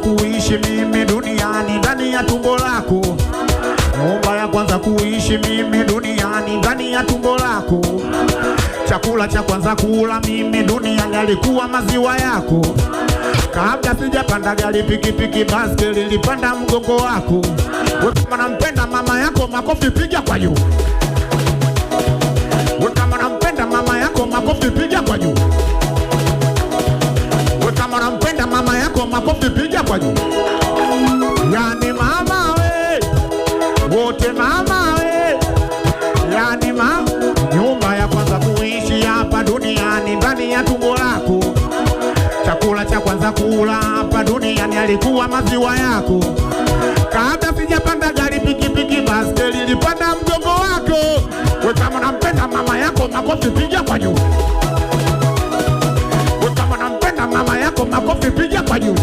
kuishi mimi duniani ndani ya tumbo lako. Nyumba ya kwanza kuishi mimi duniani ndani ya tumbo lako. Chakula cha kwanza kula mimi duniani alikuwa maziwa yako. Kabla sijapanda gari, pikipiki, baskeli, nilipanda mgongo wako. Wewe kama nampenda mama yako, makofi piga kwa juu. Wewe kama nampenda mama yako, makofi piga kwa juu. Wewe kama nampenda mama yako, makofi piga kwa juu. Yani mama we, wote mama we, yani mama. Nyumba ya kwanza kuishi hapa duniani ndani ya tumbo lako. Chakula cha kwanza kula hapa duniani alikuwa maziwa yako. Kabla sijapanda gari, pikipiki, baskeli, nilipanda mgongo wako. Wewe kama nampenda mama yako, makofi piga kwa juu. Wewe kama nampenda mama yako, makofi piga kwa juu.